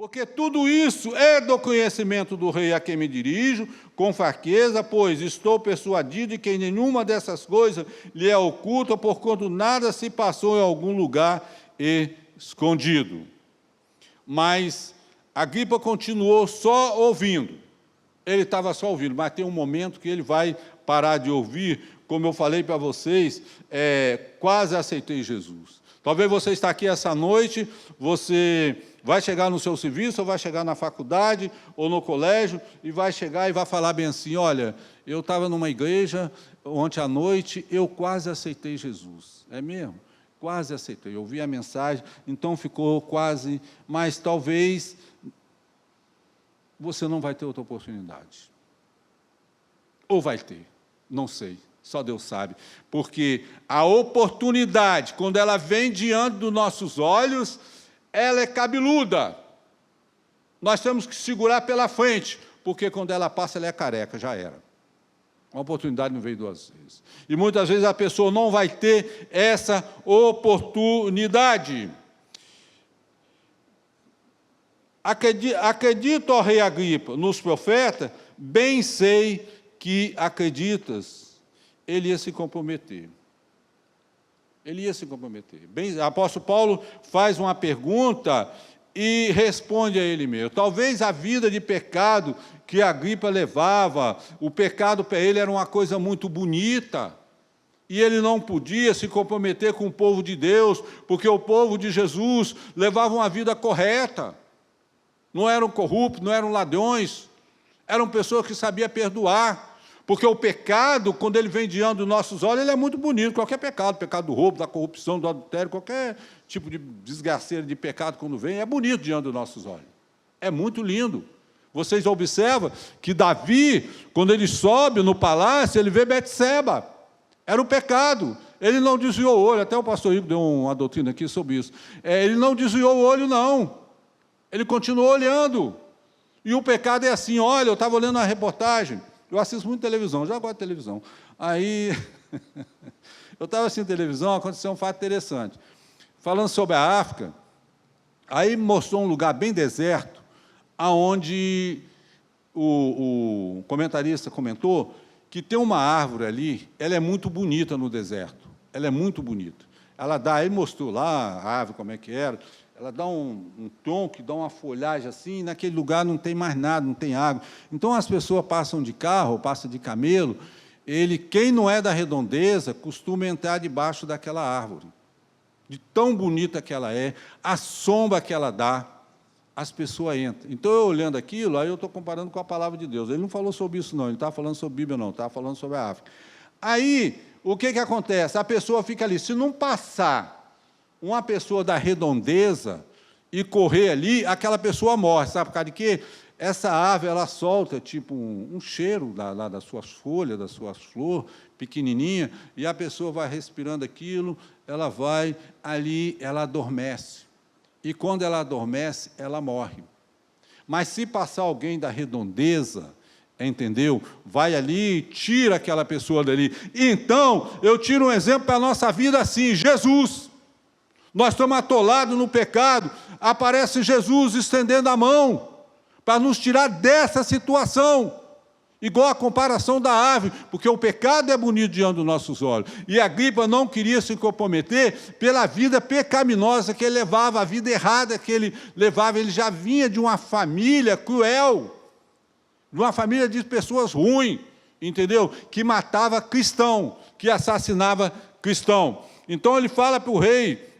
Porque tudo isso é do conhecimento do rei a quem me dirijo, com fraqueza, pois estou persuadido de que nenhuma dessas coisas lhe é oculta, porquanto nada se passou em algum lugar escondido. Mas Agripa continuou só ouvindo. Ele estava só ouvindo, mas tem um momento que ele vai parar de ouvir. Como eu falei para vocês, quase aceitei Jesus. Talvez você está aqui essa noite, você vai chegar no seu serviço, ou vai chegar na faculdade, ou no colégio, e vai chegar e vai falar bem assim, olha, eu estava numa igreja ontem à noite, eu quase aceitei Jesus. É mesmo? Quase aceitei. Eu ouvi a mensagem, então ficou quase, mas talvez você não vai ter outra oportunidade. Ou vai ter, não sei. Só Deus sabe, porque a oportunidade, quando ela vem diante dos nossos olhos, ela é cabeluda. Nós temos que segurar pela frente, porque quando ela passa, ela é careca, já era. A oportunidade não veio duas vezes. E muitas vezes a pessoa não vai ter essa oportunidade. Acredito, ó rei Agripa, nos profetas, bem sei que acreditas. Ele ia se comprometer. Ele ia se comprometer. O apóstolo Paulo faz uma pergunta e responde a ele mesmo. Talvez a vida de pecado que Agripa levava, o pecado para ele era uma coisa muito bonita, e ele não podia se comprometer com o povo de Deus, porque o povo de Jesus levava uma vida correta. Não eram corruptos, não eram ladrões, eram pessoas que sabiam perdoar. Porque o pecado, quando ele vem diante dos nossos olhos, ele é muito bonito. Qualquer pecado, pecado do roubo, da corrupção, do adultério, qualquer tipo de desgraceira de pecado, quando vem, é bonito diante dos nossos olhos. É muito lindo. Vocês observam que Davi, quando ele sobe no palácio, ele vê Betseba. Era um pecado. Ele não desviou o olho. Até o pastor Igor deu uma doutrina aqui sobre isso. Ele não desviou o olho, não. Ele continuou olhando. E o pecado é assim, olha, eu estava olhando uma reportagem. Eu assisto muito televisão, já gosto de televisão. Aí, eu estava assistindo televisão, aconteceu um fato interessante. Falando sobre a África, aí mostrou um lugar bem deserto, onde o comentarista comentou que tem uma árvore ali, ela é muito bonita no deserto, ela é muito bonita. Ela dá, aí mostrou lá a árvore, como é que era, ela dá um tronco, dá uma folhagem assim, e naquele lugar não tem mais nada, não tem água. Então, as pessoas passam de carro, passam de camelo, quem não é da redondeza, costuma entrar debaixo daquela árvore. De tão bonita que ela é, a sombra que ela dá, as pessoas entram. Então, eu olhando aquilo, aí eu estou comparando com a palavra de Deus. Ele não falou sobre isso, não, ele estava falando sobre a Bíblia, não, estava falando sobre a África. Aí, o que acontece? A pessoa fica ali, se não passar uma pessoa da redondeza e correr ali, aquela pessoa morre. Sabe por causa de quê? Essa árvore, ela solta tipo um cheiro lá das suas folhas, das suas flores, pequenininha, e a pessoa vai respirando aquilo, ela vai ali, ela adormece. E quando ela adormece, ela morre. Mas se passar alguém da redondeza, entendeu? Vai ali e tira aquela pessoa dali. Então, eu tiro um exemplo para a nossa vida assim, Jesus. Nós estamos atolados no pecado, aparece Jesus estendendo a mão para nos tirar dessa situação, igual a comparação da árvore, porque o pecado é bonito diante dos nossos olhos, e Agripa não queria se comprometer pela vida pecaminosa que ele levava, a vida errada que ele levava. Ele já vinha de uma família cruel, de uma família de pessoas ruins, entendeu? Que matava cristão, que assassinava cristão. Então ele fala para o rei.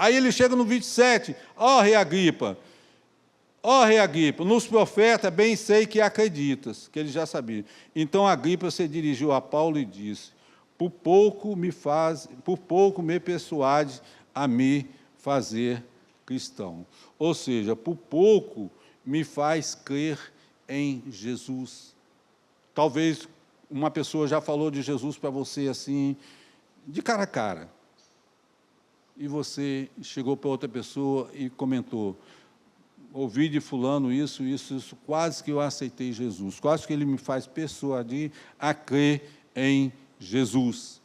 Aí ele chega no 27, ó rei Agripa, nos profetas bem sei que acreditas, que ele já sabia. Então Agripa se dirigiu a Paulo e disse, por pouco me persuade a me fazer cristão. Ou seja, por pouco me faz crer em Jesus. Talvez uma pessoa já falou de Jesus para você assim, de cara a cara. E você chegou para outra pessoa e comentou, ouvi de fulano isso, quase que eu aceitei Jesus, quase que ele me faz persuadir a crer em Jesus.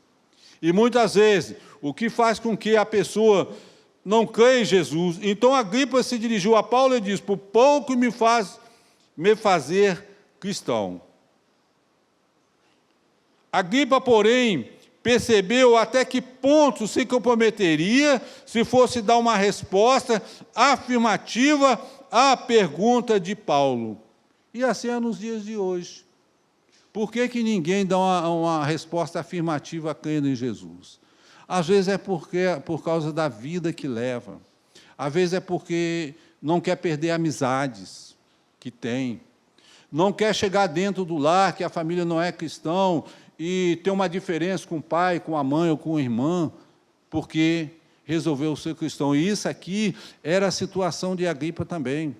E muitas vezes, o que faz com que a pessoa não crê em Jesus. Então Agripa se dirigiu a Paulo e disse: por pouco me fazer cristão. Agripa, porém, percebeu até que ponto se comprometeria se fosse dar uma resposta afirmativa à pergunta de Paulo. E assim é nos dias de hoje. Por que ninguém dá uma resposta afirmativa crendo em Jesus? Às vezes é por causa da vida que leva. Às vezes é porque não quer perder amizades que tem. Não quer chegar dentro do lar, que a família não é cristão, e ter uma diferença com o pai, com a mãe ou com a irmã, porque resolveu ser cristão. E isso aqui era a situação de Agripa também.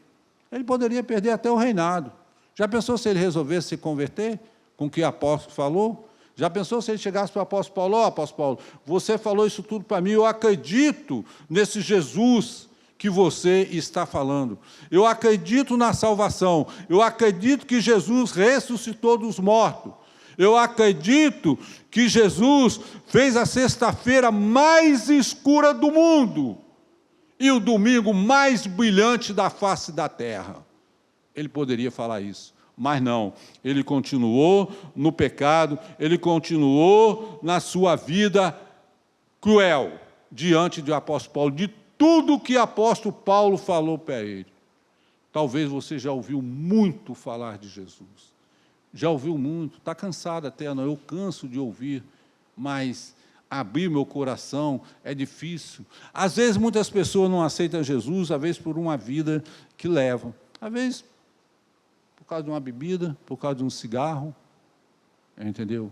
Ele poderia perder até o reinado. Já pensou se ele resolvesse se converter com o que o apóstolo falou? Já pensou se ele chegasse para o apóstolo Paulo: ó, apóstolo Paulo, você falou isso tudo para mim, eu acredito nesse Jesus que você está falando. Eu acredito na salvação. Eu acredito que Jesus ressuscitou dos mortos. Eu acredito que Jesus fez a sexta-feira mais escura do mundo e o domingo mais brilhante da face da terra. Ele poderia falar isso, mas não. Ele continuou no pecado, ele continuou na sua vida cruel, diante do apóstolo Paulo, de tudo que o apóstolo Paulo falou para ele. Talvez você já ouviu muito falar de Jesus. Já ouviu muito, está cansado até, não, eu canso de ouvir, mas abrir meu coração é difícil. Às vezes muitas pessoas não aceitam Jesus, às vezes por uma vida que levam, às vezes por causa de uma bebida, por causa de um cigarro, entendeu?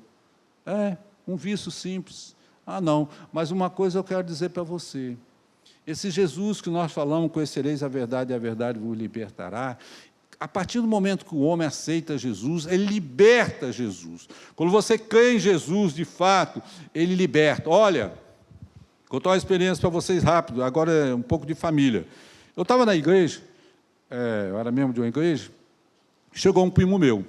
É, um vício simples. Ah, não, mas uma coisa eu quero dizer para você, esse Jesus que nós falamos, conhecereis a verdade e a verdade vos libertará. A partir do momento que o homem aceita Jesus, ele liberta Jesus. Quando você crê em Jesus, de fato, ele liberta. Olha, vou contar uma experiência para vocês rápido, agora é um pouco de família. Eu estava na igreja, eu era membro de uma igreja, chegou um primo meu,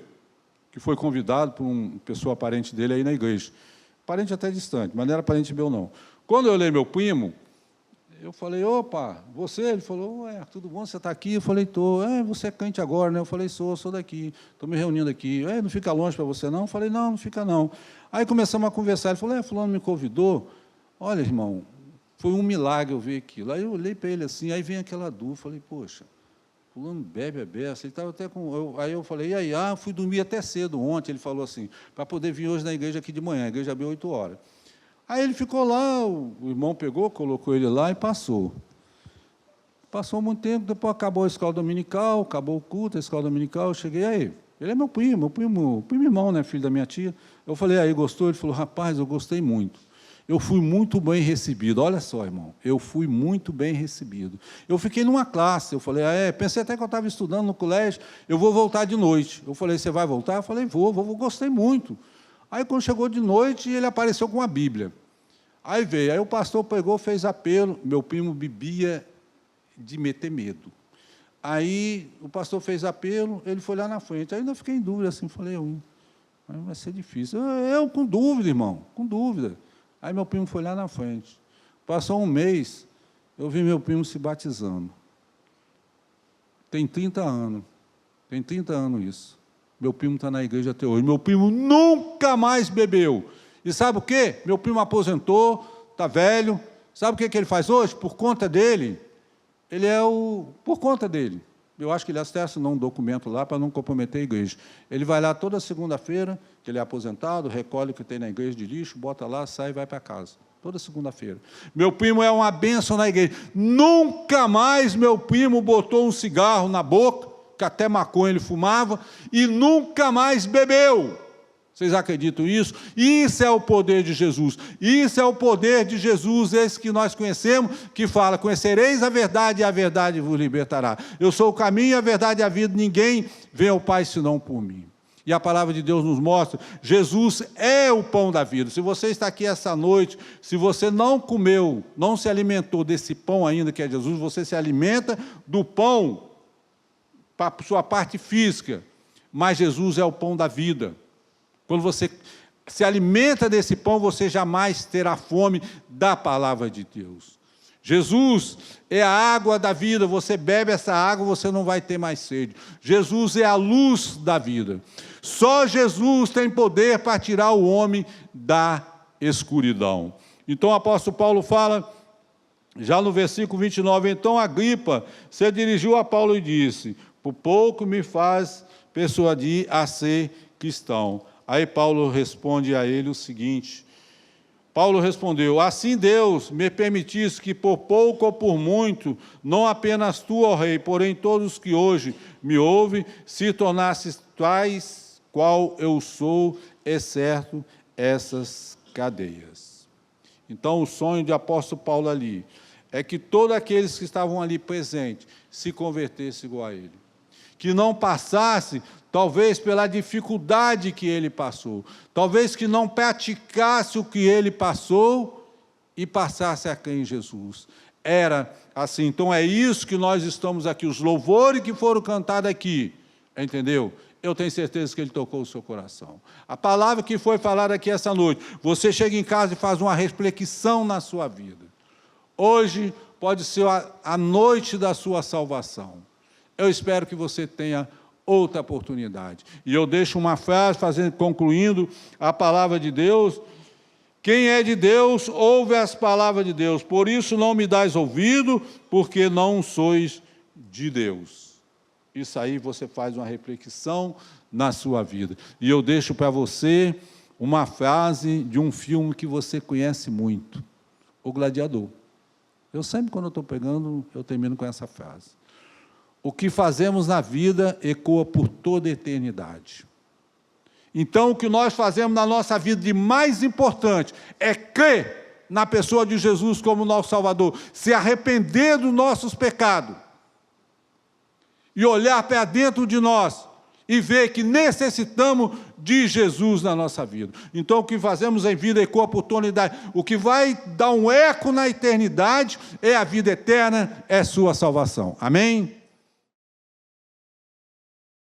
que foi convidado por uma pessoa parente dele aí na igreja. Parente até distante, mas não era parente meu, não. Quando eu olhei meu primo, eu falei: opa, você? Ele falou: tudo bom, você está aqui? Eu falei: estou. Você é crente agora, né? Eu falei: sou daqui, estou me reunindo aqui. Não fica longe para você, não? Eu falei: não fica, não. Aí começamos a conversar, ele falou: fulano me convidou. Olha, irmão, foi um milagre eu ver aquilo. Aí eu olhei para ele assim, aí vem aquela dúvida, falei: poxa, fulano bebe a beça, ele estava até com... Aí eu falei: e aí? Fui dormir até cedo ontem, ele falou assim, para poder vir hoje na igreja aqui de manhã, a igreja abriu 8 horas. Aí ele ficou lá, o irmão pegou, colocou ele lá e passou. Passou muito tempo, depois acabou a escola dominical, acabou o culto, a escola dominical, eu cheguei, aí, ele é meu primo irmão, né, filho da minha tia. Eu falei: aí, gostou? Ele falou: rapaz, eu gostei muito. Eu fui muito bem recebido. Olha só, irmão, eu fui muito bem recebido. Eu fiquei numa classe, eu falei: pensei até que eu estava estudando no colégio, eu vou voltar de noite. Eu falei: você vai voltar? Eu falei: vou, gostei muito. Aí, quando chegou de noite, ele apareceu com a Bíblia. Aí veio, aí o pastor pegou, fez apelo, meu primo bebia de meter medo. Aí o pastor fez apelo, ele foi lá na frente. Aí ainda fiquei em dúvida, assim, falei: vai ser difícil. Eu com dúvida, irmão, com dúvida. Aí meu primo foi lá na frente. Passou um mês, eu vi meu primo se batizando. Tem 30 anos isso. Meu primo está na igreja até hoje. Meu primo nunca mais bebeu. E sabe o quê? Meu primo aposentou, está velho. Sabe o que ele faz hoje? Por conta dele, por conta dele. Eu acho que ele até assinou um documento lá para não comprometer a igreja. Ele vai lá toda segunda-feira, que ele é aposentado, recolhe o que tem na igreja de lixo, bota lá, sai e vai para casa. Toda segunda-feira. Meu primo é uma bênção na igreja. Nunca mais meu primo botou um cigarro na boca, que até maconha ele fumava, e nunca mais bebeu. Vocês acreditam nisso? Isso é o poder de Jesus. Isso é o poder de Jesus, esse que nós conhecemos, que fala: conhecereis a verdade e a verdade vos libertará. Eu sou o caminho, a verdade e a vida, ninguém vem ao Pai senão por mim. E a palavra de Deus nos mostra, Jesus é o pão da vida. Se você está aqui essa noite, se você não comeu, não se alimentou desse pão ainda que é Jesus, você se alimenta do pão para a sua parte física, mas Jesus é o pão da vida. Quando você se alimenta desse pão, você jamais terá fome da palavra de Deus. Jesus é a água da vida, você bebe essa água, você não vai ter mais sede. Jesus é a luz da vida. Só Jesus tem poder para tirar o homem da escuridão. Então o apóstolo Paulo fala, já no versículo 29, então Agripa se dirigiu a Paulo e disse, por pouco me faz persuadir a ser cristão. Aí Paulo responde a ele o seguinte, Paulo respondeu, assim Deus me permitisse que por pouco ou por muito, não apenas tu, ó rei, porém todos que hoje me ouvem, se tornassem tais qual eu sou, exceto essas cadeias. Então o sonho de apóstolo Paulo ali, é que todos aqueles que estavam ali presentes, se convertessem igual a ele. Que não passasse, talvez pela dificuldade que ele passou, talvez que não praticasse o que ele passou e passasse a crer em Jesus. Era assim, então é isso que nós estamos aqui, os louvores que foram cantados aqui, entendeu? Eu tenho certeza que ele tocou o seu coração. A palavra que foi falada aqui essa noite, você chega em casa e faz uma reflexão na sua vida. Hoje pode ser a noite da sua salvação. Eu espero que você tenha outra oportunidade. E eu deixo uma frase, concluindo a palavra de Deus. Quem é de Deus, ouve as palavras de Deus. Por isso não me dais ouvido, porque não sois de Deus. Isso aí você faz uma reflexão na sua vida. E eu deixo para você uma frase de um filme que você conhece muito, O Gladiador. Eu sempre, quando eu estou pegando, eu termino com essa frase. O que fazemos na vida ecoa por toda a eternidade. Então, o que nós fazemos na nossa vida de mais importante é crer na pessoa de Jesus como nosso Salvador, se arrepender dos nossos pecados e olhar para dentro de nós e ver que necessitamos de Jesus na nossa vida. Então, o que fazemos em vida ecoa por toda a eternidade. O que vai dar um eco na eternidade é a vida eterna, é sua salvação. Amém?